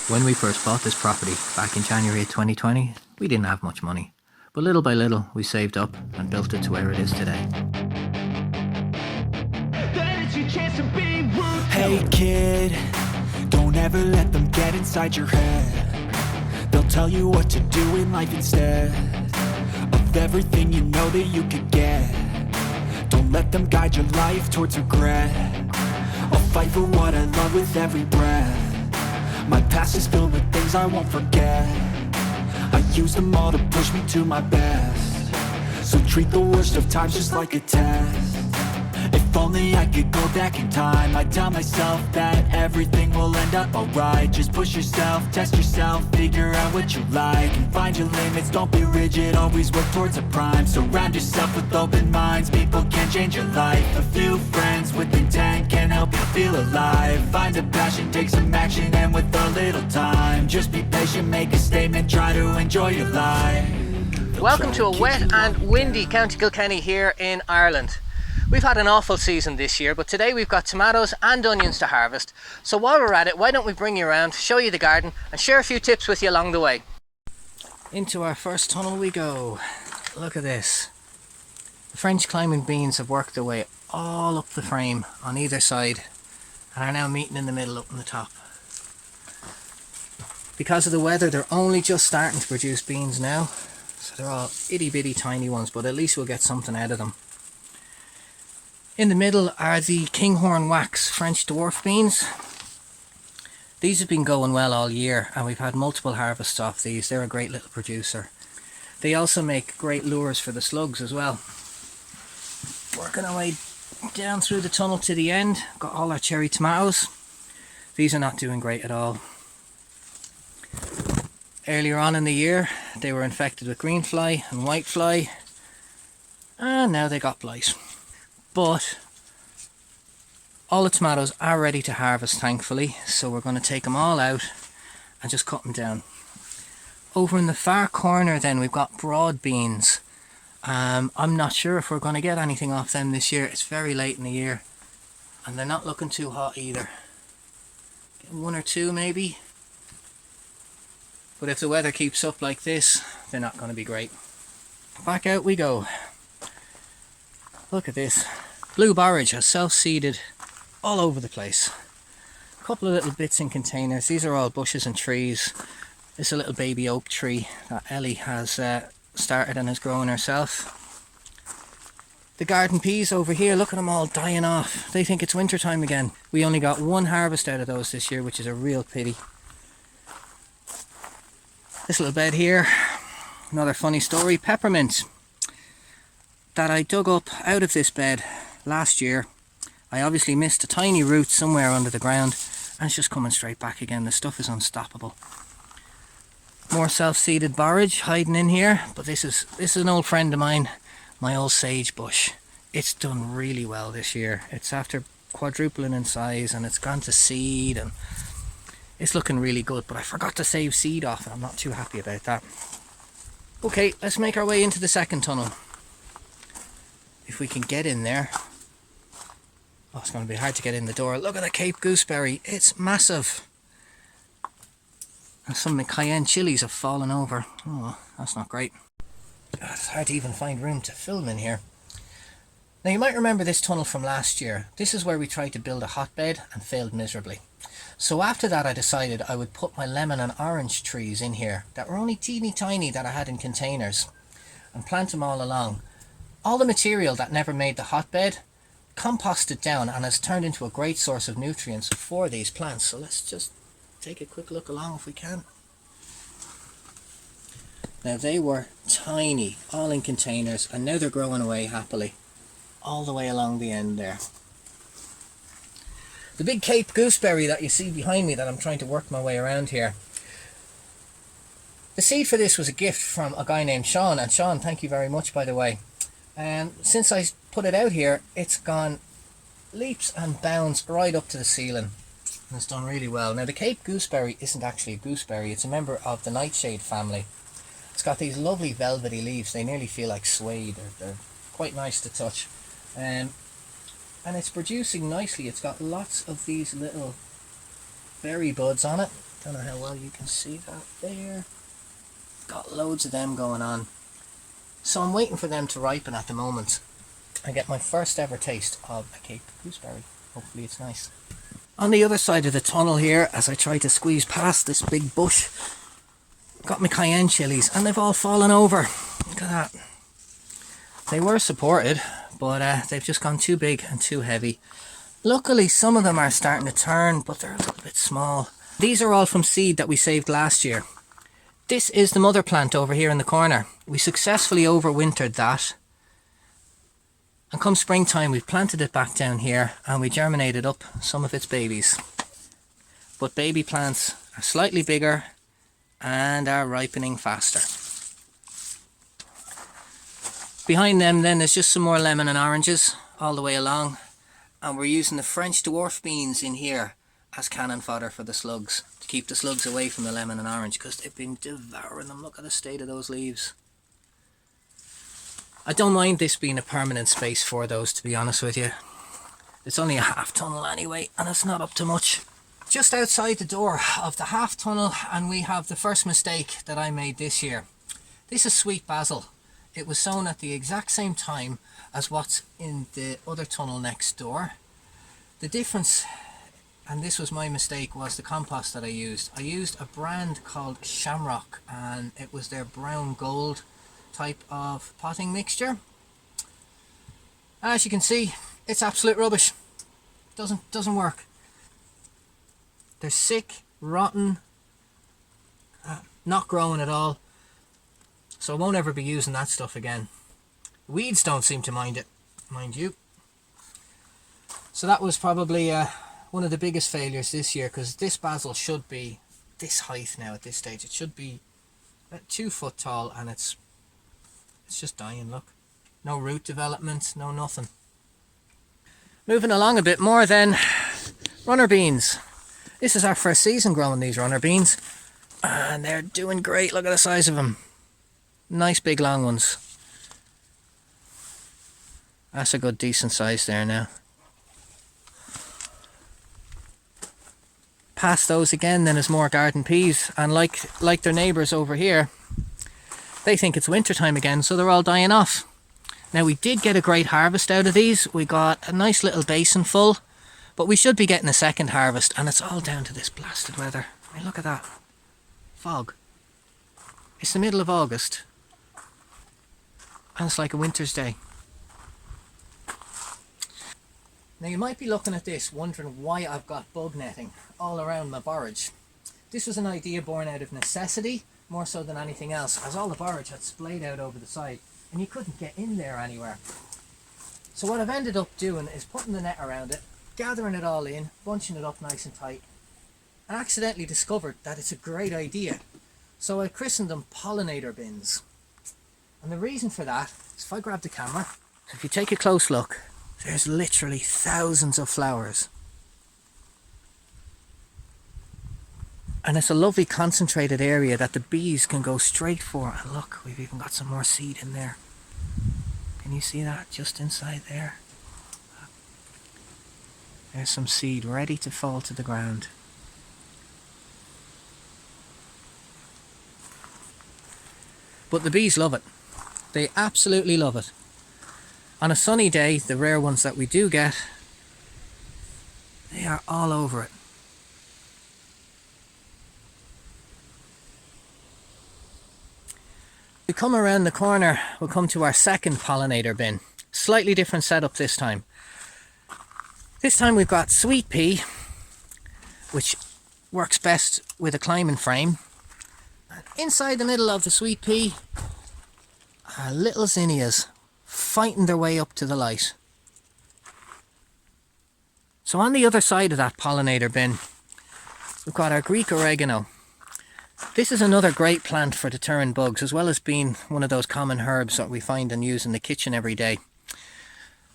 When we first bought this property back in January of 2020, we didn't have much money. But little by little, we saved up and built it to where it is today. Hey kid, don't ever let them get inside your head. They'll tell you what to do in life instead of everything you know that you could get. Don't let them guide your life towards regret. I'll fight for what I love with every breath. My past is filled with things I won't forget. I use them all to push me to my best. So treat the worst of times just like a test. If only I could go back in time, I'd tell myself that everything will end up alright. Just push yourself, test yourself, figure out what you like, and find your limits, don't be rigid, always work towards a prime. Surround yourself with open minds, people can change your life. A few friends with intent can help you feel alive. Find a passion, take some action, and with a little time, just be patient, make a statement, try to enjoy your life. Welcome to a wet and windy County Kilkenny here in Ireland. We've had an awful season this year, but today we've got tomatoes and onions to harvest. So while we're at it, why don't we bring you around, show you the garden and share a few tips with you along the way. Into our first tunnel we go. Look at this. The French climbing beans have worked their way all up the frame on either side and are now meeting in the middle up on the top. Because of the weather, they're only just starting to produce beans now. So they're all itty bitty tiny ones, but at least we'll get something out of them. In the middle are the Kinghorn Wax French dwarf beans. These have been going well all year and we've had multiple harvests off these. They're a great little producer. They also make great lures for the slugs as well. Working our way down through the tunnel to the end. Got all our cherry tomatoes. These are not doing great at all. Earlier on in the year they were infected with green fly and white fly, and now they got blight. But all the tomatoes are ready to harvest, thankfully, so we're going to take them all out and just cut them down. Over in the far corner then we've got broad beans. I'm not sure if we're going to get anything off them this year. It's very late in the year and they're not looking too hot either. Get one or two maybe. But if the weather keeps up like this, they're not going to be great. Back out we go. Look at this. Blue borage has self-seeded all over the place. A couple of little bits in containers. These are all bushes and trees. This is a little baby oak tree that Ellie has started and has grown herself. The garden peas over here, look at them all dying off. They think it's winter time again. We only got one harvest out of those this year, which is a real pity. This little bed here, another funny story. Peppermint that I dug up out of this bed last year. I obviously missed a tiny root somewhere under the ground and it's just coming straight back again. The stuff is unstoppable. More self-seeded borage hiding in here, but this is an old friend of mine, my old sage bush. It's done really well this year. It's after quadrupling in size and it's gone to seed and it's looking really good, but I forgot to save seed off and I'm not too happy about that. Okay, let's make our way into the second tunnel. If we can get in there. Oh, it's going to be hard to get in the door. Look at the Cape gooseberry. It's massive. And some of the cayenne chilies have fallen over. Oh, that's not great. It's hard to even find room to film in here. Now you might remember this tunnel from last year. This is where we tried to build a hotbed and failed miserably. So after that I decided I would put my lemon and orange trees in here that were only teeny tiny that I had in containers and plant them all along. All the material that never made the hotbed composted down and has turned into a great source of nutrients for these plants. So let's just take a quick look along if we can. Now they were tiny, all in containers, and now they're growing away happily all the way along the end there. The big Cape gooseberry that you see behind me that I'm trying to work my way around here. The seed for this was a gift from a guy named Sean, and Sean, thank you very much by the way. And since I put it out here, it's gone leaps and bounds right up to the ceiling and it's done really well. Now the Cape gooseberry isn't actually a gooseberry, it's a member of the nightshade family. It's got these lovely velvety leaves, they nearly feel like suede. They're quite nice to touch. And it's producing nicely. It's got lots of these little berry buds on it. Don't know how well you can see that there. Got loads of them going on. So I'm waiting for them to ripen at the moment. I get my first ever taste of a Cape gooseberry. Hopefully it's nice. On the other side of the tunnel here, as I try to squeeze past this big bush, got my cayenne chilies and they've all fallen over. Look at that. They were supported, but they've just gone too big and too heavy. Luckily some of them are starting to turn, but they're a little bit small. These are all from seed that we saved last year. This is the mother plant over here in the corner. We successfully overwintered that. And come springtime we planted it back down here and we germinated up some of its babies. But baby plants are slightly bigger and are ripening faster. Behind them then there's just some more lemon and oranges all the way along. And we're using the French dwarf beans in here as cannon fodder for the slugs. To keep the slugs away from the lemon and orange because they've been devouring them. Look at the state of those leaves. I don't mind this being a permanent space for those, to be honest with you. It's only a half tunnel anyway, and it's not up to much. Just outside the door of the half tunnel, and we have the first mistake that I made this year. This is sweet basil. It was sown at the exact same time as what's in the other tunnel next door. The difference, and this was my mistake, was the compost that I used. I used a brand called Shamrock, and it was their brown gold type of potting mixture. As you can see, it's absolute rubbish. Doesn't work. They're sick, rotten, not growing at all. So I won't ever be using that stuff again. Weeds don't seem to mind it, mind you. So that was probably one of the biggest failures this year, because this basil should be this height now at this stage. It should be about 2 foot tall, and it's just dying, look. No root development, no nothing. Moving along a bit more then, runner beans. This is our first season growing these runner beans, and they're doing great. Look at the size of them. Nice big long ones. That's a good decent size there now. Past those again then is more garden peas, and like their neighbours over here, they think it's winter time again, so they're all dying off. Now we did get a great harvest out of these. We got a nice little basin full, but we should be getting a second harvest, and it's all down to this blasted weather. I mean, look at that. Fog. It's the middle of August, and it's like a winter's day. Now you might be looking at this wondering why I've got bug netting all around my borage. This was an idea born out of necessity, more so than anything else, as all the borage had splayed out over the side and you couldn't get in there anywhere. So what I've ended up doing is putting the net around it, gathering it all in, bunching it up nice and tight, and accidentally discovered that it's a great idea. So I christened them pollinator bins. And the reason for that is, if I grab the camera, if you take a close look, there's literally thousands of flowers. And it's a lovely concentrated area that the bees can go straight for. And look, we've even got some more seed in there. Can you see that just inside there? There's some seed ready to fall to the ground. But the bees love it. They absolutely love it. On a sunny day, the rare ones that we do get, they are all over it. We come around the corner, we'll come to our second pollinator bin. Slightly different setup this time. This time we've got sweet pea, which works best with a climbing frame. And inside the middle of the sweet pea are little zinnias fighting their way up to the light. So on the other side of that pollinator bin, we've got our Greek oregano. This is another great plant for deterring bugs, as well as being one of those common herbs that we find and use in the kitchen every day.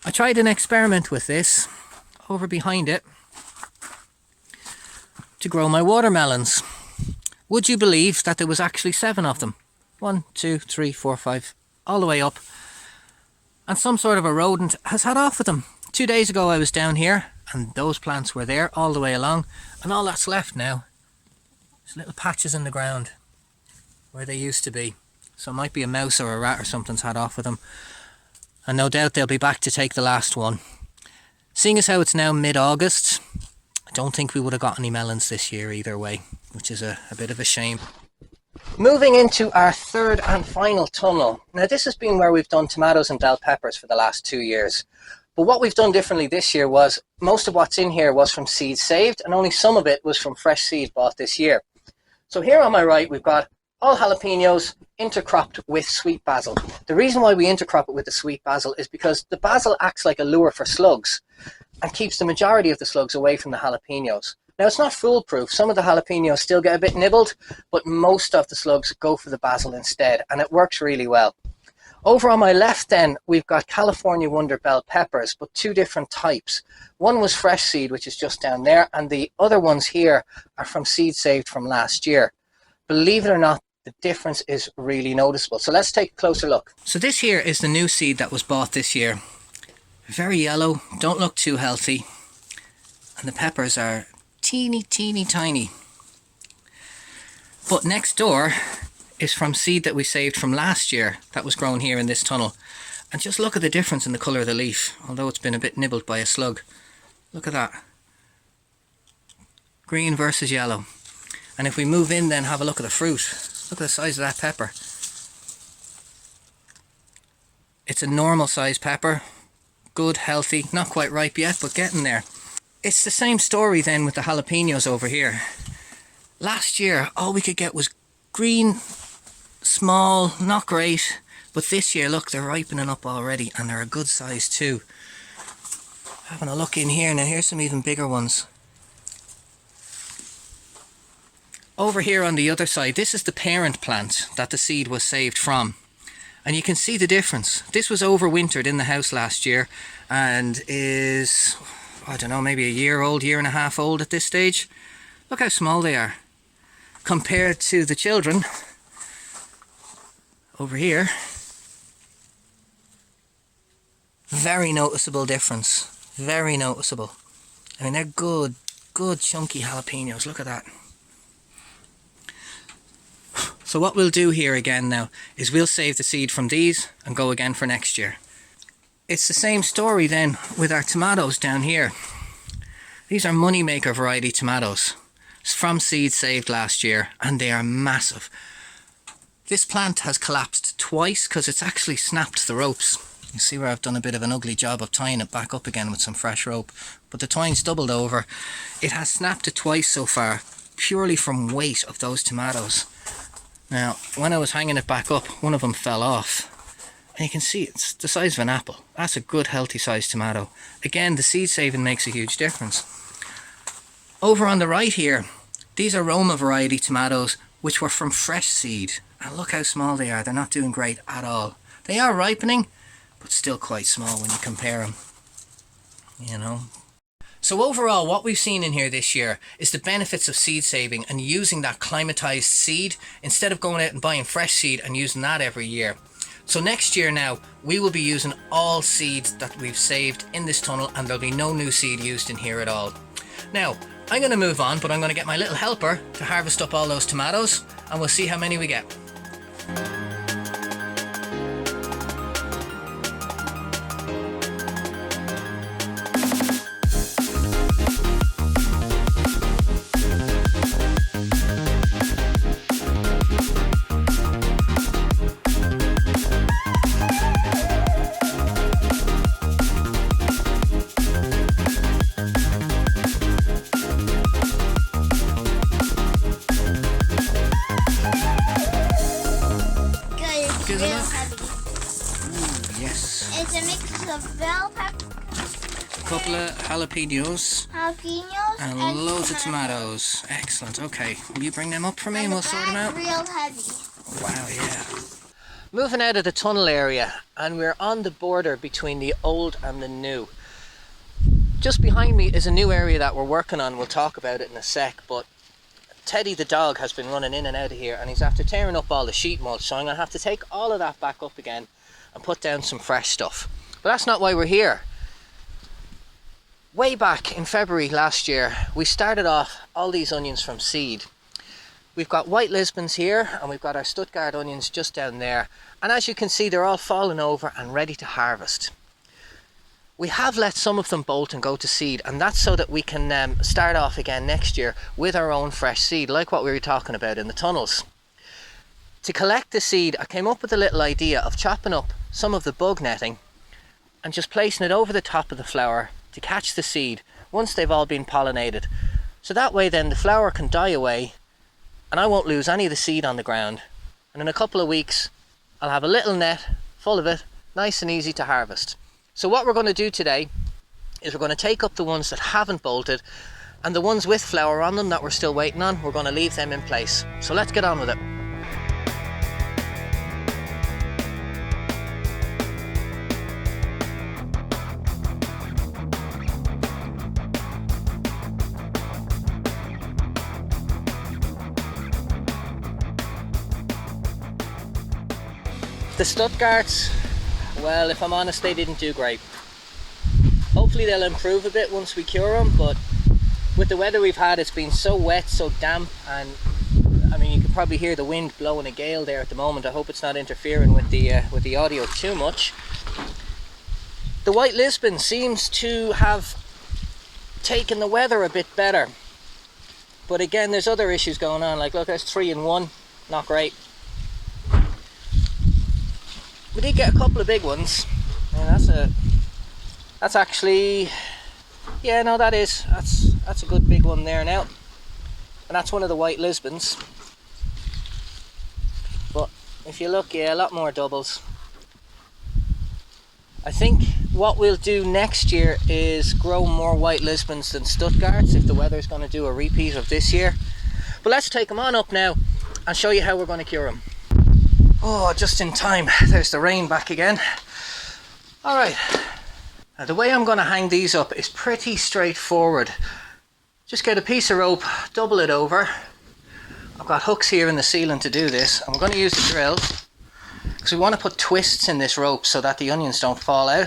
I tried an experiment with this over behind it to grow my watermelons. Would you believe that there was actually 7 of them? 1, 2, 3, 4, 5, all the way up. And some sort of a rodent has had off with them. 2 days ago I was down here and those plants were there all the way along, and all that's left now There's little patches in the ground where they used to be. So it might be a mouse or a rat or something's had off with them. And no doubt they'll be back to take the last one. Seeing as how it's now mid-August, I don't think we would have got any melons this year either way, which is a bit of a shame. Moving into our third and final tunnel. Now this has been where we've done tomatoes and bell peppers for the last 2 years. But what we've done differently this year was, most of what's in here was from seed saved, and only some of it was from fresh seed bought this year. So here on my right, we've got all jalapenos intercropped with sweet basil. The reason why we intercrop it with the sweet basil is because the basil acts like a lure for slugs and keeps the majority of the slugs away from the jalapenos. Now it's not foolproof. Some of the jalapenos still get a bit nibbled, but most of the slugs go for the basil instead, and it works really well. Over on my left then, we've got California Wonder bell peppers, but 2 different types. One was fresh seed, which is just down there, and the other ones here are from seed saved from last year. Believe it or not, the difference is really noticeable. So let's take a closer look. So this here is the new seed that was bought this year. Very yellow, don't look too healthy, and the peppers are teeny tiny. But next door is from seed that we saved from last year that was grown here in this tunnel. And just look at the difference in the colour of the leaf, although it's been a bit nibbled by a slug. Look at that. Green versus yellow. And if we move in then, have a look at the fruit. Look at the size of that pepper. It's a normal size pepper. Good, healthy, not quite ripe yet, but getting there. It's the same story then with the jalapenos over here. Last year, all we could get was green, small, not great. But this year, look, they're ripening up already, and they're a good size too. Having a look in here, now here's some even bigger ones. Over here on the other side, this is the parent plant that the seed was saved from. And you can see the difference. This was overwintered in the house last year and is, I don't know, maybe a year old, year and a half old at this stage. Look how small they are compared to the children over here. Very noticeable difference. Very noticeable. I mean, they're good chunky jalapenos. Look at that. So what we'll do here again now is we'll save the seed from these and go again for next year. It's the same story then with our tomatoes down here. These are moneymaker variety tomatoes. It's from seed saved last year, and they are massive. This plant has collapsed twice because it's actually snapped the ropes. You see where I've done a bit of an ugly job of tying it back up again with some fresh rope, but the twine's doubled over. It has snapped it twice so far, purely from weight of those tomatoes. Now, when I was hanging it back up, one of them fell off. And you can see it's the size of an apple. That's a good healthy sized tomato. Again, the seed saving makes a huge difference. Over on the right here, these are Roma variety tomatoes, which were from fresh seed. And look how small they are. They're not doing great at all. They are ripening, but still quite small when you compare them. You know. So overall, what we've seen in here this year is the benefits of seed saving and using that climatized seed instead of going out and buying fresh seed and using that every year. So next year now, we will be using all seeds that we've saved in this tunnel, and there'll be no new seed used in here at all. Now, I'm going to move on, but I'm going to get my little helper to harvest up all those tomatoes, and we'll see how many we get. It's a mix of bell pepper, A couple of jalapenos and loads of tomatoes. Excellent. Okay, will you bring them up for me and we'll sort them out? Real heavy. Wow, yeah. Moving out of the tunnel area, and we're on the border between the old and the new. Just behind me is a new area that we're working on. We'll talk about it in a sec, but Teddy the dog has been running in and out of here, and he's after tearing up all the sheet mulch, so I'm going to have to take all of that back up again and put down some fresh stuff. But that's not why we're here. Way back in February last year, we started off all these onions from seed. We've got white Lisbons here, and we've got our Stuttgart onions just down there. And as you can see, they're all fallen over and ready to harvest. We have let some of them bolt and go to seed, and that's so that we can start off again next year with our own fresh seed, like what we were talking about in the tunnels. To collect the seed, I came up with a little idea of chopping up some of the bug netting and just placing it over the top of the flower to catch the seed once they've all been pollinated. So that way then the flower can die away and I won't lose any of the seed on the ground. And in a couple of weeks, I'll have a little net full of it, nice and easy to harvest. So what we're going to do today is we're going to take up the ones that haven't bolted, and the ones with flower on them that we're still waiting on, we're going to leave them in place. So let's get on with it. The Stuttgarts, well, if I'm honest, they didn't do great. Hopefully they'll improve a bit once we cure them, but with the weather we've had, it's been so wet, so damp, and I mean, you can probably hear the wind blowing a gale there at the moment. I hope it's not interfering with the audio too much. The white Lisbon seems to have taken the weather a bit better, but again, there's other issues going on. Like, look, there's 3 in 1, not great. We did get a couple of big ones, and that's actually, yeah, no, that's a good big one there now, and that's one of the white Lisbons. But if you look, yeah, a lot more doubles. I think what we'll do next year is grow more white Lisbons than Stuttgarts if the weather's going to do a repeat of this year. But let's take them on up now and show you how we're going to cure them. Oh, just in time. There's the rain back again. Alright, now the way I'm going to hang these up is pretty straightforward. Just get a piece of rope, double it over. I've got hooks here in the ceiling to do this, and we're going to use the drill because we want to put twists in this rope so that the onions don't fall out.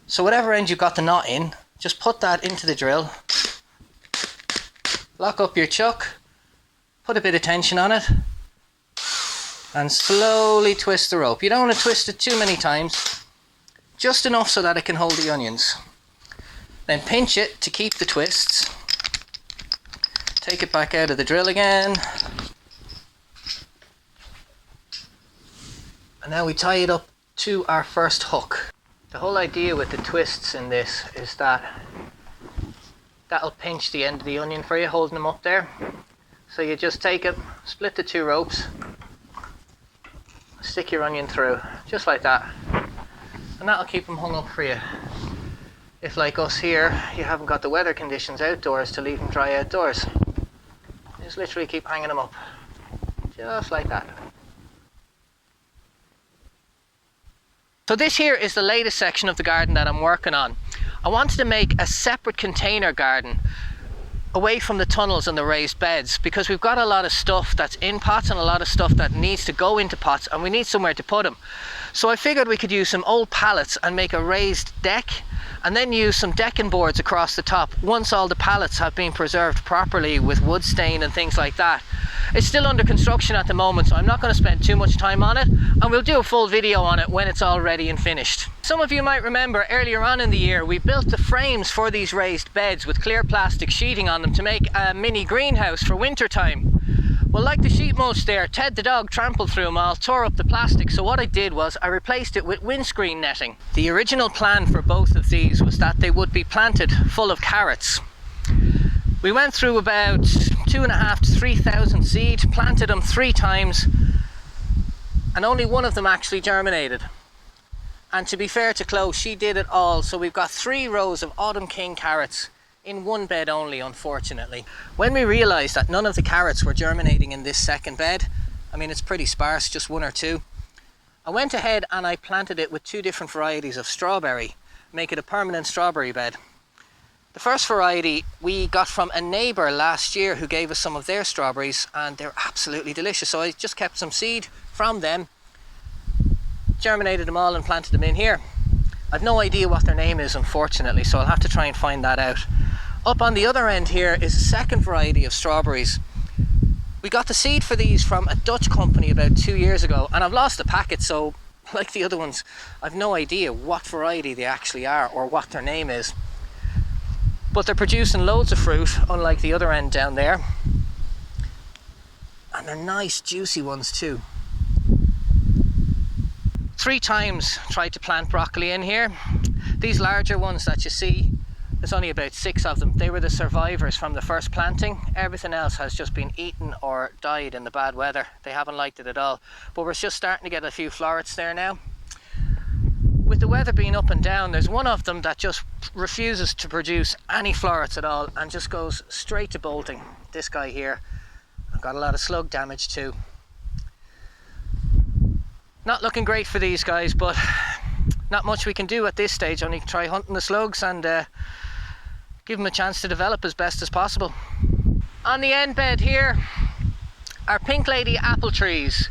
So whatever end you've got the knot in, just put that into the drill, lock up your chuck, put a bit of tension on it, and slowly twist the rope. You don't want to twist it too many times, just enough so that it can hold the onions. Then pinch it to keep the twists. Take it back out of the drill again. And now we tie it up to our first hook. The whole idea with the twists in this is that that'll pinch the end of the onion for you, holding them up there. So you just take it, split the 2 ropes, stick your onion through, just like that, and that'll keep them hung up for you. If, like us here, you haven't got the weather conditions outdoors to leave them dry outdoors, just literally keep hanging them up, just like that. So this here is the latest section of the garden that I'm working on. I wanted to make a separate container garden away from the tunnels and the raised beds, because we've got a lot of stuff that's in pots and a lot of stuff that needs to go into pots, and we need somewhere to put them. So I figured we could use some old pallets and make a raised deck, and then use some decking boards across the top once all the pallets have been preserved properly with wood stain and things like that. It's still under construction at the moment, so I'm not going to spend too much time on it, and we'll do a full video on it when it's all ready and finished. Some of you might remember earlier on in the year we built the frames for these raised beds with clear plastic sheeting on them to make a mini greenhouse for winter time. Well, like the sheet mulch there, Ted the dog trampled through them all, tore up the plastic, so what I did was I replaced it with windscreen netting. The original plan for both of these was that they would be planted full of carrots. We went through about 2,500 to 3,000 seed, planted them 3 times, and only one of them actually germinated. And to be fair to Chloe, she did it all, so we've got 3 rows of Autumn King carrots in one bed only, unfortunately. When we realised that none of the carrots were germinating in this second bed, I mean, it's pretty sparse, just 1 or 2, I went ahead and I planted it with 2 different varieties of strawberry, make it a permanent strawberry bed. The first variety we got from a neighbour last year who gave us some of their strawberries, and they're absolutely delicious, so I just kept some seed from them, germinated them all and planted them in here. I've no idea what their name is, unfortunately, so I'll have to try and find that out. Up on the other end here is a second variety of strawberries. We We got the seed for these from a Dutch company about 2 years ago, and I've lost the packet, so like the other ones, I've no idea what variety they actually are or what their name is. But they're producing loads of fruit, unlike the other end down there. And they're nice, juicy ones too. 3 times tried to plant broccoli in here. These larger ones that you see, there's only about 6 of them. They were the survivors from the first planting. Everything else has just been eaten or died in the bad weather. They haven't liked it at all. But we're just starting to get a few florets there now. With the weather being up and down, there's one of them that just refuses to produce any florets at all and just goes straight to bolting. This guy here. I've got a lot of slug damage too. Not looking great for these guys, but not much we can do at this stage. Only try hunting the slugs and give them a chance to develop as best as possible. On the end bed here are Pink Lady apple trees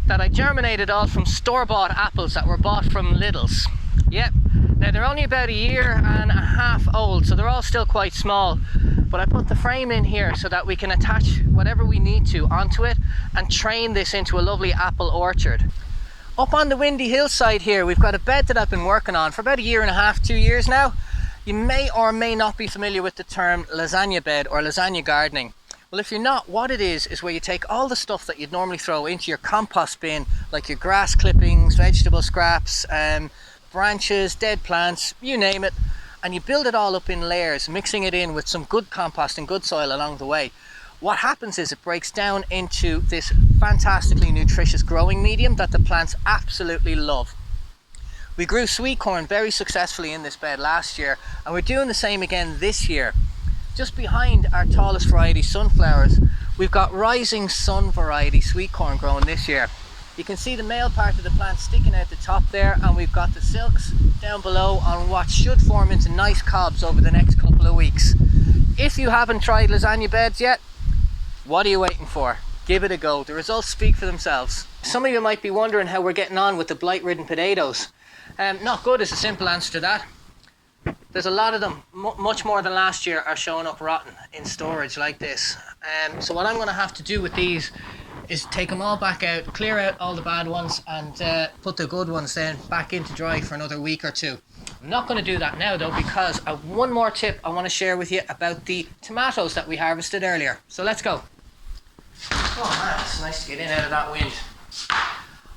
that I germinated all from store-bought apples that were bought from Lidl's. Yep, now they're only about 1.5 years old, so they're all still quite small. But I put the frame in here so that we can attach whatever we need to onto it and train this into a lovely apple orchard. Up on the windy hillside here, we've got a bed that I've been working on for about 1.5 years, 2 years now. You may or may not be familiar with the term lasagna bed or lasagna gardening. Well, if you're not, what it is where you take all the stuff that you'd normally throw into your compost bin, like your grass clippings, vegetable scraps, branches, dead plants, you name it, and you build it all up in layers, mixing it in with some good compost and good soil along the way. What happens is it breaks down into this fantastically nutritious growing medium that the plants absolutely love. We grew sweet corn very successfully in this bed last year, and we're doing the same again this year. Just behind our tallest variety, sunflowers, we've got rising sun variety sweet corn growing this year. You can see the male part of the plant sticking out the top there, and we've got the silks down below on what should form into nice cobs over the next couple of weeks. If you haven't tried lasagna beds yet, what are you waiting for? Give it a go. The results speak for themselves. Some of you might be wondering how we're getting on with the blight-ridden potatoes. Not good is a simple answer to that. There's a lot of them, much more than last year, are showing up rotten in storage like this. So what I'm going to have to do with these is take them all back out, clear out all the bad ones, and put the good ones then back into dry for another week or 2. I'm not going to do that now though, because I have one more tip I want to share with you about the tomatoes that we harvested earlier. So let's go. Oh man, it's nice to get in out of that wind.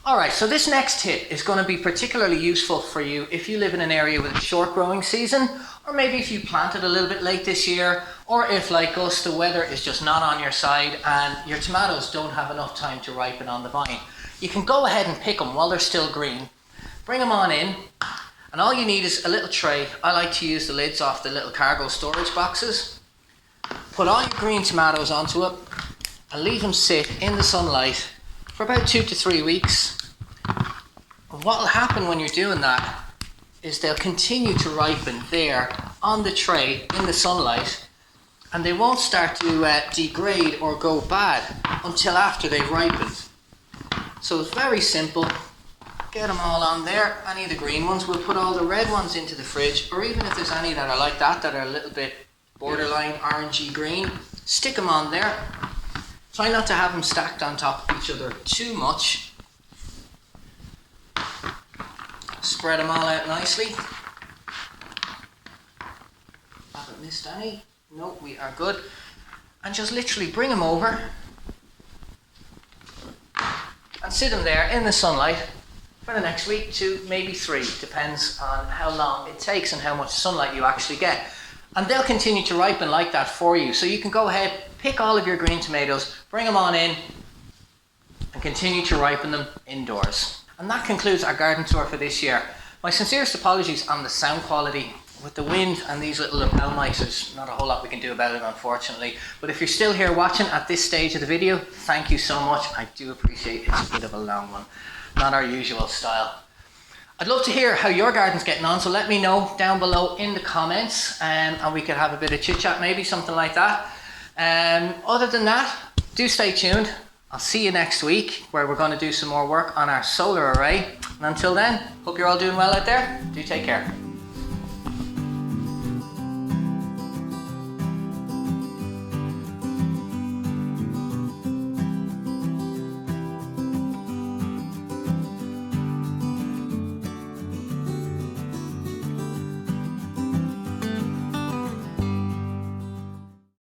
Alright, so this next tip is going to be particularly useful for you if you live in an area with a short growing season, or maybe if you planted a little bit late this year, or if like us the weather is just not on your side and your tomatoes don't have enough time to ripen on the vine. You can go ahead and pick them while they're still green, bring them on in, and all you need is a little tray. I like to use the lids off the little cargo storage boxes. Put all your green tomatoes onto it and leave them sit in the sunlight for about 2 to 3 weeks. And what will happen when you're doing that is they'll continue to ripen there on the tray in the sunlight, and they won't start to degrade or go bad until after they've ripened. So it's very simple. Get them all on there. Any of the green ones, we'll put all the red ones into the fridge, or even if there's any that are like that are a little bit borderline orangey green, stick them on there. Try not to have them stacked on top of each other too much. Spread them all out nicely. Haven't missed any. No, we are good. And just literally bring them over and sit them there in the sunlight for the next week, 2, maybe 3. Depends on how long it takes and how much sunlight you actually get. And they'll continue to ripen like that for you. So you can go ahead, pick all of your green tomatoes, bring them on in, and continue to ripen them indoors. And that concludes our garden tour for this year. My sincerest apologies on the sound quality. With the wind and these little lapel mics, there's not a whole lot we can do about it, unfortunately. But if you're still here watching at this stage of the video, thank you so much. I do appreciate it. It's a bit of a long one, not our usual style. I'd love to hear how your garden's getting on, so let me know down below in the comments, and we could have a bit of chit chat, maybe something like that. Other than that, do stay tuned. I'll see you next week, where we're going to do some more work on our solar array. And until then, hope you're all doing well out there. Do take care.